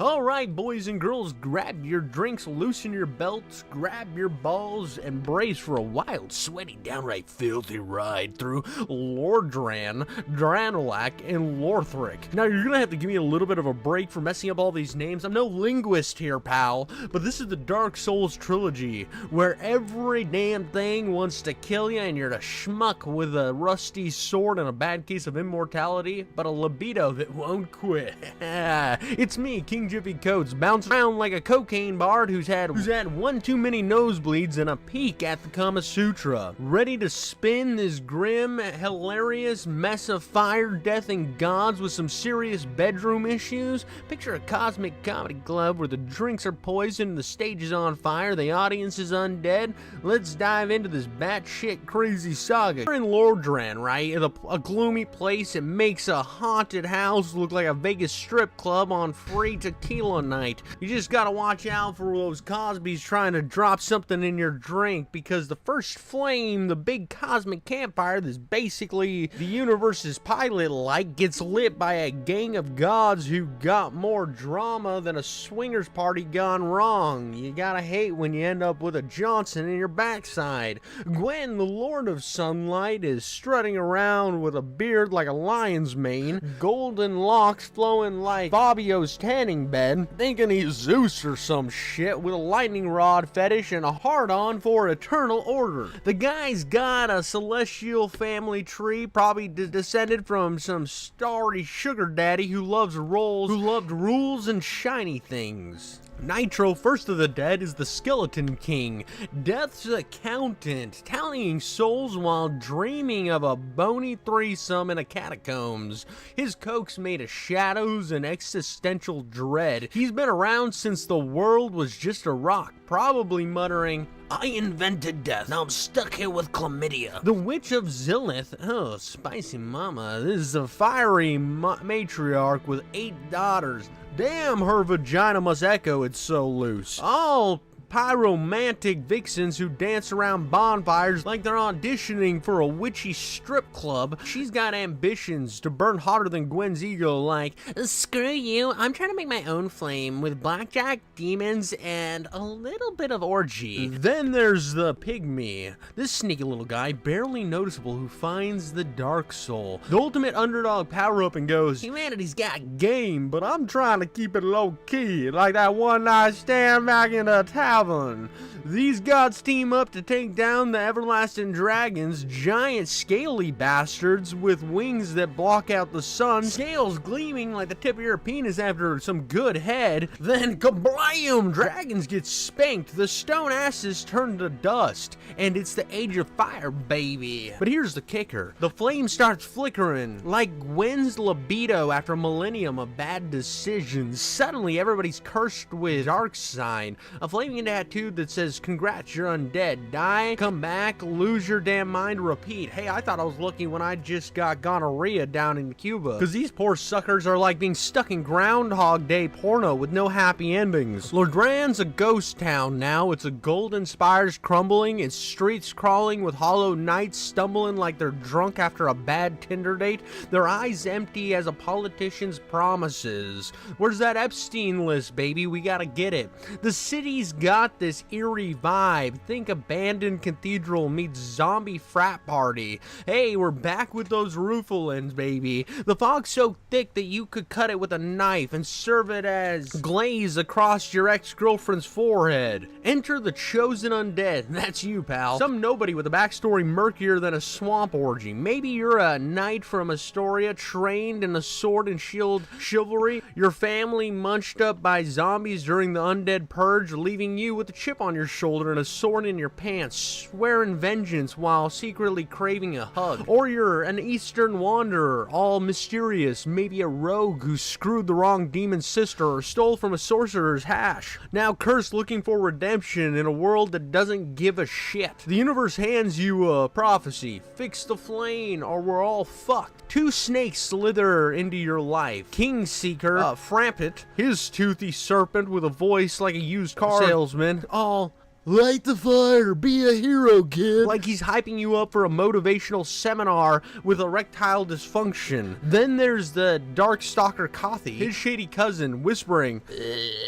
Alright, boys and girls, grab your drinks, loosen your belts, grab your balls, and brace for a wild, sweaty, downright filthy ride through Lordran, Dranolac, and Lorthric. Now, you're gonna have to give me a little bit of a break for messing up all these names. I'm no linguist here, pal, but this is the Dark Souls trilogy, where every damn thing wants to kill you, and you're a schmuck with a rusty sword and a bad case of immortality, but a libido that won't quit. It's me, King Jiffy Coates, bouncing around like a cocaine bard who's had one too many nosebleeds and a peek at the Kama Sutra. Ready to spin this grim, hilarious mess of fire, death, and gods with some serious bedroom issues? Picture a cosmic comedy club where the drinks are poisoned, the stage is on fire, the audience is undead. Let's dive into this batshit crazy saga. We're in Lordran, right? A gloomy place. It makes a haunted house look like a Vegas strip club on free tequila night. You just gotta watch out for those Cosbys trying to drop something in your drink, because the first flame, the big cosmic campfire that's basically the universe's pilot light, gets lit by a gang of gods who got more drama than a swingers party gone wrong. You gotta hate when you end up with a Johnson in your backside. Gwen, the Lord of Sunlight, is strutting around with a beard like a lion's mane, golden locks flowing like Fabio's tanning bed, thinking he's Zeus or some shit, with a lightning rod fetish and a hard-on for eternal order. The guy's got a celestial family tree, probably descended from some starry sugar daddy who loved rules and shiny things. Nitro, first of the dead, is the Skeleton King, Death's accountant, tallying souls while dreaming of a bony threesome in a catacombs. His coke's made of shadows and existential dread. He's been around since the world was just a rock, probably muttering, "I invented death, now I'm stuck here with chlamydia." The Witch of Zillith, oh, spicy mama. This is a fiery matriarch with 8 daughters. Damn, her vagina must echo, it's so loose. All pyromantic vixens who dance around bonfires like they're auditioning for a witchy strip club. She's got ambitions to burn hotter than Gwen's ego, like, "Screw you, I'm trying to make my own flame with blackjack, demons, and a little bit of orgy." Then there's the pygmy, this sneaky little guy, barely noticeable, who finds the dark soul, the ultimate underdog power-up, and goes, "Humanity's got game, but I'm trying to keep it low-key, like that one night stand back in the tavern." These gods team up to take down the everlasting dragons, giant scaly bastards with wings that block out the sun, scales gleaming like the tip of your penis after some good head. Then kablam! Dragons get spanked, the stone asses turn to dust, and it's the age of fire, baby. But here's the kicker. The flame starts flickering, like Gwen's libido after a millennium of bad decisions. Suddenly, everybody's cursed with dark sign, a flaming tattoo that says, "Congrats, you're undead. Die, come back, lose your damn mind, repeat." Hey, I thought I was lucky when I just got gonorrhea down in Cuba, because these poor suckers are like being stuck in Groundhog Day porno with no happy endings. Lordran's a ghost town now. It's a golden spires crumbling, its streets crawling with hollow knights stumbling like they're drunk after a bad Tinder date, their eyes empty as a politician's promises. Where's that Epstein list, baby? We gotta get it. The city's got this eerie vibe. Think abandoned cathedral meets zombie frat party. Hey, we're back with those Rufalins, baby. The fog's so thick that you could cut it with a knife and serve it as glaze across your ex-girlfriend's forehead. Enter the chosen undead. That's you, pal. Some nobody with a backstory murkier than a swamp orgy. Maybe you're a knight from Astoria, trained in a sword and shield chivalry. Your family munched up by zombies during the undead purge, leaving you with a chip on your shoulder and a sword in your pants, swearing vengeance while secretly craving a hug. Or you're an Eastern wanderer, all mysterious, maybe a rogue who screwed the wrong demon sister or stole from a sorcerer's hash, now cursed looking for redemption in a world that doesn't give a shit. The universe hands you a prophecy: fix the flame or we're all fucked. 2 snakes slither into your life. Kingseeker, Frampet, his toothy serpent with a voice like a used car salesman, all Light the fire, be a hero, kid. Like he's hyping you up for a motivational seminar with erectile dysfunction. Then there's the Darkstalker Kothy, his shady cousin, whispering,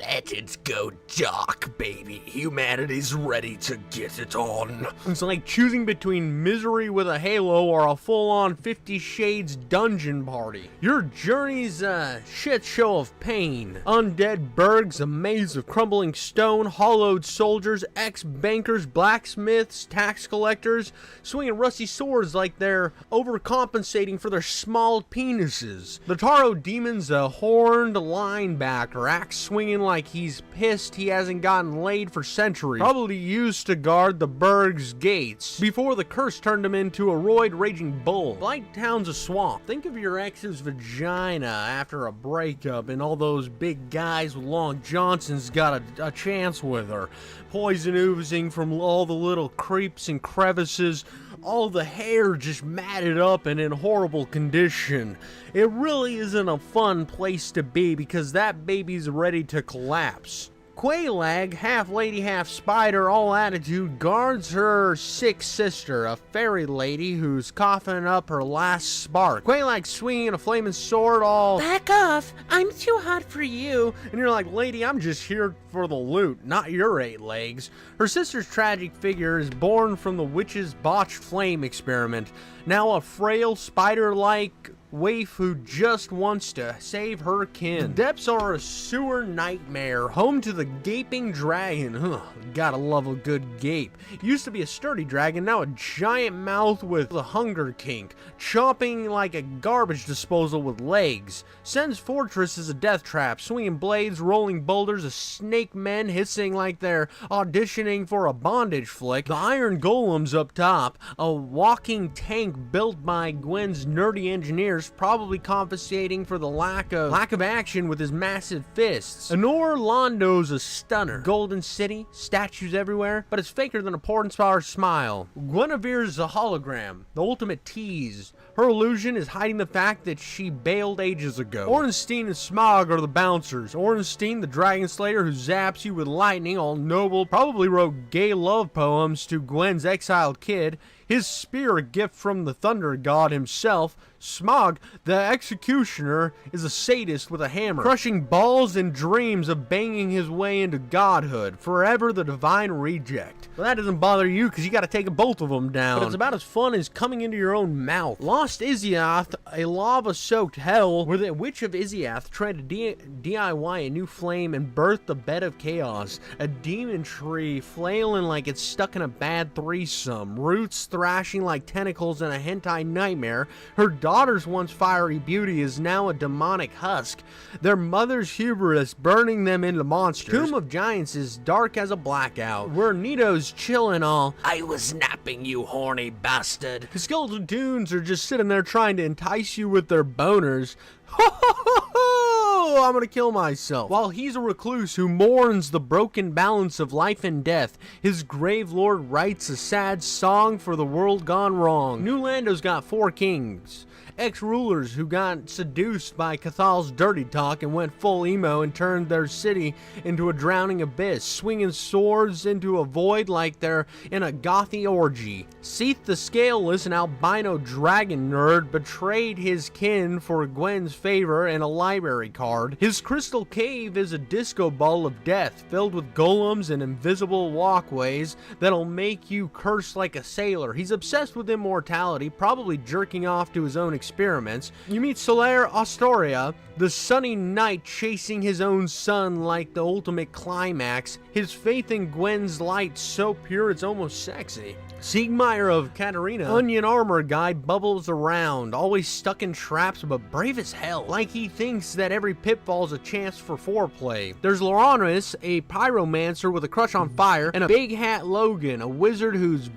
"Let it go dark, baby. Humanity's ready to get it on." It's like choosing between misery with a halo or a full-on 50 Shades dungeon party. Your journey's a shit show of pain. Undead bergs, a maze of crumbling stone, hollowed soldiers, ex-bankers, blacksmiths, tax collectors, swinging rusty swords like they're overcompensating for their small penises. The Taro Demon's a horned linebacker, axe swinging like he's pissed he hasn't gotten laid for centuries. Probably used to guard the Berg's gates before the curse turned him into a roid-raging bull. Blight Town's a swamp. Think of your ex's vagina after a breakup and all those big guys with long Johnsons got a chance with her. Poison oozing from all the little creeps and crevices, all the hair just matted up and in horrible condition. It really isn't a fun place to be because that baby's ready to collapse. Quaylag, half lady, half spider, all attitude, guards her sick sister, a fairy lady who's coughing up her last spark. Quaylag swinging a flaming sword, all, "Back off, I'm too hot for you." And you're like, "Lady, I'm just here for the loot, not your 8 legs." Her sister's tragic figure is born from the witch's botched flame experiment. Now a frail, spider-like waif who just wants to save her kin. The depths are a sewer nightmare, home to the gaping dragon. Gotta love a good gape. Used to be a sturdy dragon, now a giant mouth with a hunger kink, chomping like a garbage disposal with legs. Sen's fortress is a death trap, swinging blades, rolling boulders, a snake men hissing like they're auditioning for a bondage flick. The iron golem's up top, a walking tank built by Gwen's nerdy engineers, probably compensating for the lack of action with his massive fists. Honor Londo's a stunner. Golden City, statues everywhere, but it's faker than a porn-star's smile. Guinevere's a hologram, the ultimate tease. Her illusion is hiding the fact that she bailed ages ago. Ornstein and Smog are the bouncers. Ornstein, the dragon slayer who zaps you with lightning, all noble, probably wrote gay love poems to Gwen's exiled kid. His spear, a gift from the thunder god himself. Smog, the executioner, is a sadist with a hammer, crushing balls and dreams of banging his way into godhood, forever the divine reject. Well, that doesn't bother you because you got to take both of them down. But it's about as fun as coming into your own mouth. Lost Iziath, a lava-soaked hell where the witch of Iziath tried to DIY a new flame and birthed a bed of chaos. A demon tree flailing like it's stuck in a bad threesome. Roots thrashing like tentacles in a hentai nightmare. Her daughter's once fiery beauty is now a demonic husk. Their mother's hubris burning them into monsters. Tomb of Giants is dark as a blackout, where Nito's chilling all, "I was napping, you horny bastard." The skeleton dunes are just sitting there trying to entice you with their boners. Ho ho ho ho! I'm gonna kill myself. While he's a recluse who mourns the broken balance of life and death, his grave lord writes a sad song for the world gone wrong. New Lando's got 4 kings. Ex-rulers who got seduced by Cathal's dirty talk and went full emo and turned their city into a drowning abyss, swinging swords into a void like they're in a gothy orgy. Seath the Scaleless, an albino dragon nerd, betrayed his kin for Gwen's favor and a library card. His crystal cave is a disco ball of death, filled with golems and invisible walkways that'll make you curse like a sailor. He's obsessed with immortality, probably jerking off to his own experiments. You meet Solaire Astoria, the sunny knight chasing his own sun like the ultimate climax. His faith in Gwen's light so pure it's almost sexy. Siegmeyer of Katarina, onion armor guy, bubbles around, always stuck in traps but brave as hell, like he thinks that every pitfall's a chance for foreplay. There's Loranus, a pyromancer with a crush on fire, and a big hat Logan, a wizard who's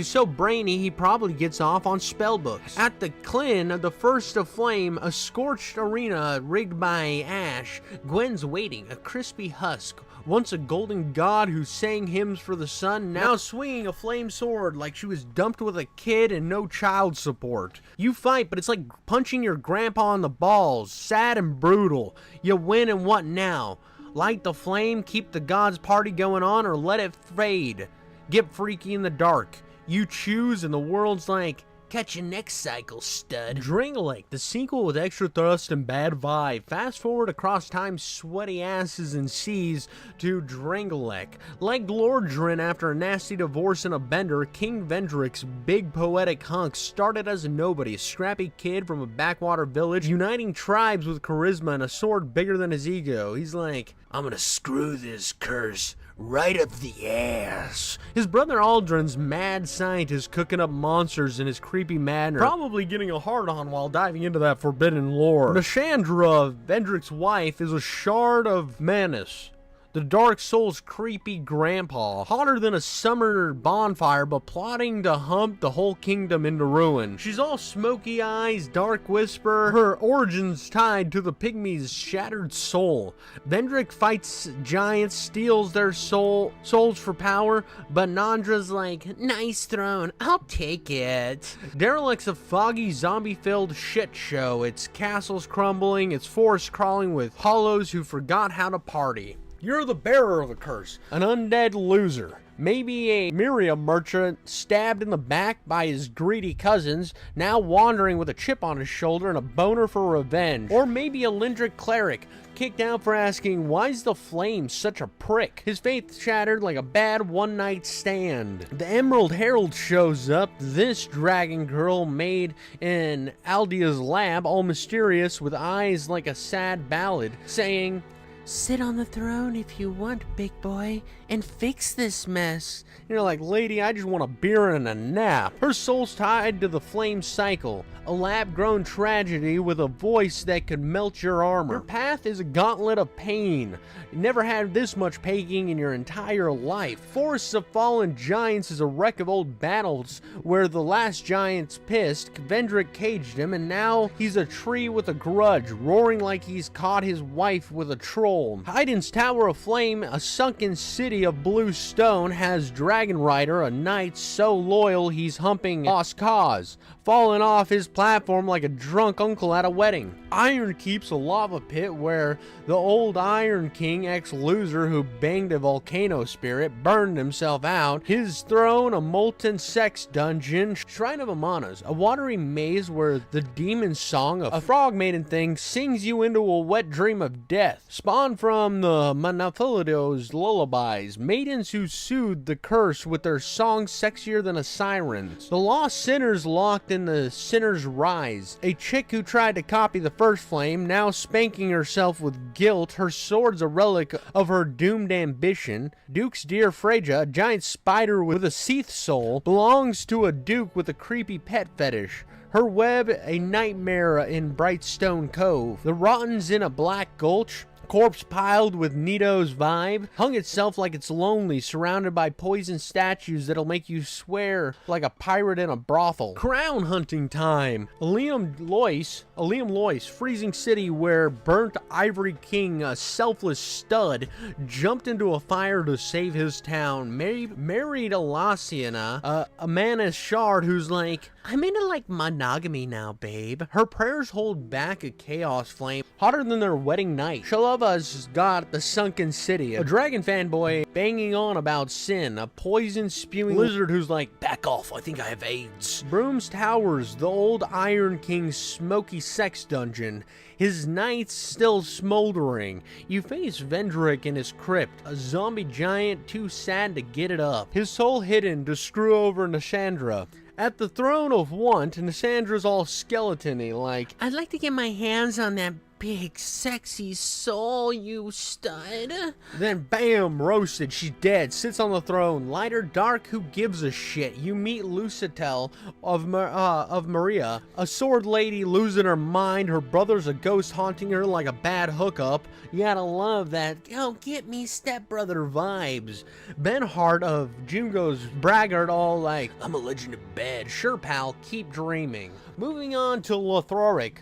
so brainy he probably gets off on spellbooks. At the Clin, the first of flame, a scorched arena rigged by ash. Gwen's waiting, a crispy husk. Once a golden god who sang hymns for the sun, now swinging a flame sword like she was dumped with a kid and no child support. You fight, but it's like punching your grandpa in the balls. Sad and brutal. You win, and what now? Light the flame, keep the gods party going on, or let it fade. Get freaky in the dark. You choose, and the world's like, catch you next cycle, stud. Dringalek, the sequel with extra thrust and bad vibe. Fast forward across time's sweaty asses and seas to Dringalek. Like Lordran after a nasty divorce and a bender, King Vendrick's big poetic hunk started as a nobody, a scrappy kid from a backwater village, uniting tribes with charisma and a sword bigger than his ego. He's like, I'm gonna screw this curse right up the ass. His brother Aldrin's mad scientist cooking up monsters in his creepy manner, probably getting a hard-on while diving into that forbidden lore. Nashandra, Vendrick's wife, is a shard of Manus, the Dark Soul's creepy grandpa, hotter than a summer bonfire but plotting to hump the whole kingdom into ruin. She's all smoky eyes, dark whisper, her origins tied to the pygmy's shattered soul. Vendrick fights giants, steals their souls for power, but Nandra's like, nice throne, I'll take it. Derelict's a foggy, zombie-filled shit show. Its castles crumbling, its forests crawling with hollows who forgot how to party. You're the bearer of the curse, an undead loser. Maybe a Miriam merchant stabbed in the back by his greedy cousins, now wandering with a chip on his shoulder and a boner for revenge. Or maybe a Lindric cleric, kicked out for asking, why's the flame such a prick? His faith shattered like a bad one-night stand. The Emerald Herald shows up, this dragon girl made in Aldea's lab, all mysterious with eyes like a sad ballad, saying, sit on the throne if you want, big boy, and fix this mess. You're like, lady, I just want a beer and a nap. Her soul's tied to the flame cycle, a lab-grown tragedy with a voice that could melt your armor. Her path is a gauntlet of pain. You never had this much pain in your entire life. Forests of fallen giants is a wreck of old battles where the last giant's pissed, Vendrick caged him, and now he's a tree with a grudge, roaring like he's caught his wife with a troll. Haydn's Tower of Flame, a sunken city of blue stone, has Dragon Rider, a knight so loyal he's humping lost cause, falling off his platform like a drunk uncle at a wedding. Iron Keep's a lava pit where the old Iron King, ex-loser who banged a volcano spirit, burned himself out. His throne, a molten sex dungeon. Shrine of Amanas, a watery maze where the demon song, a frog maiden thing, sings you into a wet dream of death. Spawned from the Manafilido's lullabies, maidens who soothed the curse with their songs sexier than a siren's. The lost sinners locked in the sinner's rise. A chick who tried to copy the first flame, now spanking herself with guilt. Her sword's a relic of her doomed ambition. Duke's dear Freja, a giant spider with a Seath soul, belongs to a duke with a creepy pet fetish. Her web, a nightmare in Brightstone Cove. The Rotten's in a black gulch, corpse piled with Nito's vibe, hung itself like it's lonely, surrounded by poison statues that'll make you swear like a pirate in a brothel. Crown hunting time. Liam Lois, freezing city where burnt Ivory King, a selfless stud, jumped into a fire to save his town. Married Alassiana, a Manus shard who's like, I'm into like monogamy now, babe. Her prayers hold back a chaos flame hotter than their wedding night. Shalava's got the sunken city, a dragon fanboy banging on about sin, a poison spewing lizard who's like, back off, I think I have AIDS. Broom's Towers, the old Iron King's smoky sex dungeon, his nights still smoldering. You face Vendrick in his crypt, a zombie giant too sad to get it up, his soul hidden to screw over Nashandra. At the throne of want, Nassandra's all skeleton-y, like, I'd like to get my hands on that big, sexy soul, you stud. Then bam, roasted, she's dead, sits on the throne, light or dark, who gives a shit? You meet Lucitel of Maria, a sword lady losing her mind, her brother's a ghost haunting her like a bad hookup. You gotta love that, oh, get me stepbrother vibes. Ben Hart of Jungo's braggart, all like, I'm a legend of bed, sure pal, keep dreaming. Moving on to Lothric,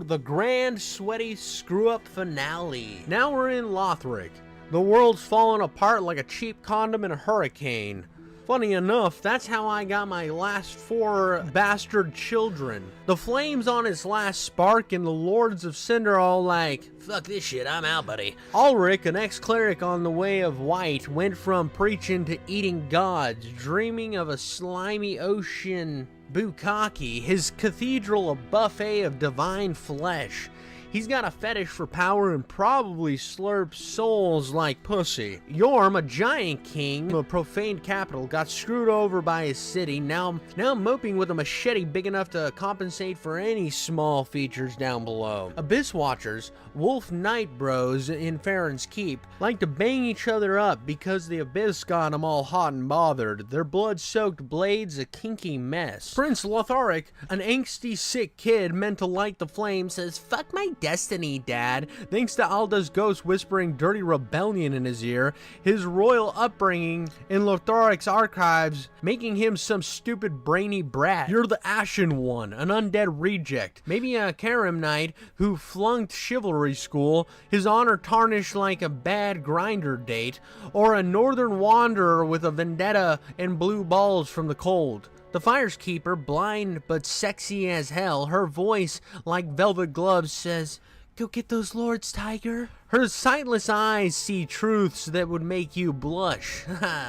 the grand, sweaty, screw-up finale. Now we're in Lothric. The world's fallen apart like a cheap condom in a hurricane. Funny enough, that's how I got my last 4 bastard children. The flame's on its last spark, and the Lords of Cinder all like, fuck this shit, I'm out, buddy. Ulrich, an ex-cleric on the Way of White, went from preaching to eating gods, dreaming of a slimy ocean bukkake, his cathedral a buffet of divine flesh. He's got a fetish for power and probably slurps souls like pussy. Yorm, a giant king, a profaned capital, got screwed over by his city, now moping with a machete big enough to compensate for any small features down below. Abyss Watchers, wolf knight bros in Farron's Keep, like to bang each other up because the Abyss got them all hot and bothered, their blood-soaked blades a kinky mess. Prince Lotharic, an angsty sick kid meant to light the flame, says, fuck my destiny, Dad. Thanks to Alda's ghost whispering dirty rebellion in his ear, his royal upbringing in Lotharic's archives making him some stupid brainy brat. You're the Ashen One, an undead reject. Maybe a Karim knight who flunked chivalry school, his honor tarnished like a bad grinder date, or a northern wanderer with a vendetta and blue balls from the cold. The Fire's Keeper, blind but sexy as hell, her voice like velvet gloves says, go get those lords, Tiger. Her sightless eyes see truths that would make you blush.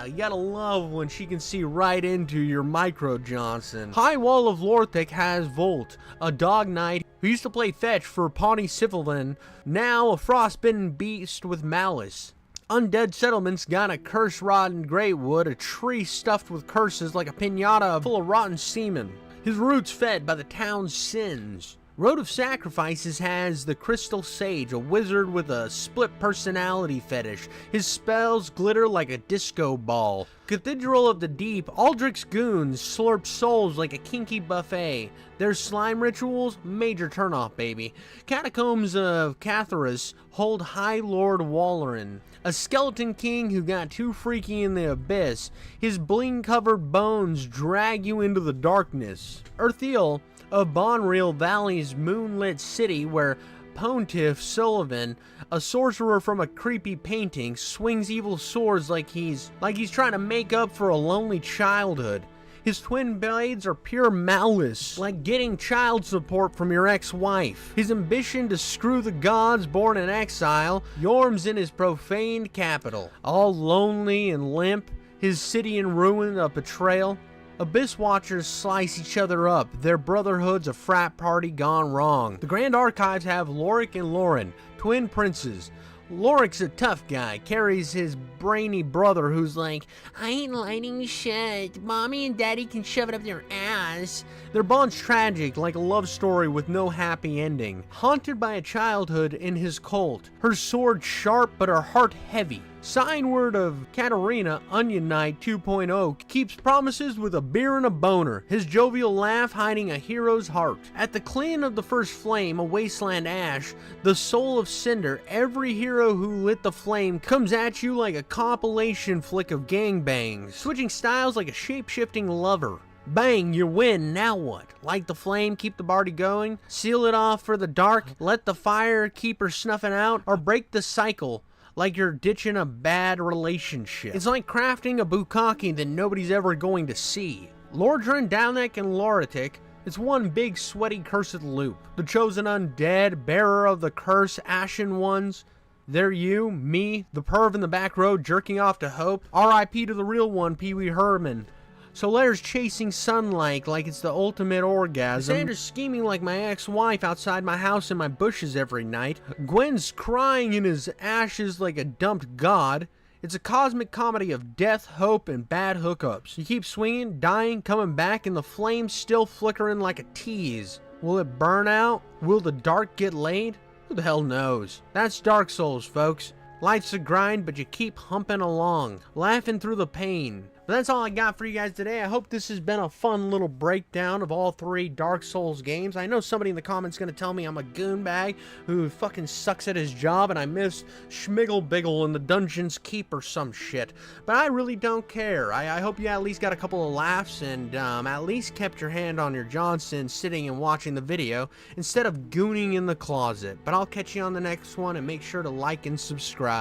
You gotta love when she can see right into your micro Johnson. High Wall of Lorthic has Volt, a dog knight who used to play fetch for Pawnee Sylvan, now a frostbitten beast with malice. Undead Settlements got a curse rod in Greatwood, a tree stuffed with curses like a piñata full of rotten semen. His roots fed by the town's sins. Road of Sacrifices has the Crystal Sage, a wizard with a split personality fetish. His spells glitter like a disco ball. Cathedral of the Deep, Aldrich's goons slurp souls like a kinky buffet. Their slime rituals, major turnoff, baby. Catacombs of Catharas hold High Lord Walleran, a skeleton king who got too freaky in the abyss. His bling-covered bones drag you into the darkness. Earthiel of Bonreal Valley's moonlit city, where Pontiff Sullivan, a sorcerer from a creepy painting, swings evil swords like he's trying to make up for a lonely childhood. His twin blades are pure malice, like getting child support from your ex-wife. His ambition to screw the gods born in exile, Yorm's in his profaned capital, all lonely and limp, his city in ruin of betrayal. Abyss Watchers slice each other up, their brotherhood's a frat party gone wrong. The Grand Archives have Lorik and Lauren, twin princes. Lorik's a tough guy, carries his brainy brother who's like, I ain't lighting shit, mommy and daddy can shove it up their ass. Their bond's tragic, like a love story with no happy ending. Haunted by a childhood in his cult, her sword sharp but her heart heavy. Signword of Katarina, Onion Knight 2.0, keeps promises with a beer and a boner, his jovial laugh hiding a hero's heart. At the clean of the first flame, a wasteland ash, the soul of cinder, every hero who lit the flame comes at you like a compilation flick of gangbangs, switching styles like a shape-shifting lover. Bang, you win, now what? Light the flame, keep the party going, seal it off for the dark, let the fire keep her snuffing out, or break the cycle like you're ditching a bad relationship. It's like crafting a bukkake that nobody's ever going to see. Lordran, Dalnek, and Loritic, it's one big sweaty cursed loop. The chosen undead, bearer of the curse, Ashen Ones. They're you, me, the perv in the back row jerking off to hope. R.I.P. to the real one, Pee Wee Herman. Soler's chasing sunlight like it's the ultimate orgasm. Sandra's scheming like my ex-wife outside my house in my bushes every night. Gwen's crying in his ashes like a dumped god. It's a cosmic comedy of death, hope, and bad hookups. You keep swinging, dying, coming back, and the flames still flickering like a tease. Will it burn out? Will the dark get laid? Who the hell knows? That's Dark Souls, folks. Life's a grind, but you keep humping along, laughing through the pain. But that's all I got for you guys today. I hope this has been a fun little breakdown of all 3 Dark Souls games. I know somebody in the comments is going to tell me I'm a goonbag who fucking sucks at his job and I miss Schmiggle Biggle in the Dungeon's Keep or some shit. But I really don't care. I hope you at least got a couple of laughs and at least kept your hand on your Johnson sitting and watching the video instead of gooning in the closet. But I'll catch you on the next one and make sure to like and subscribe.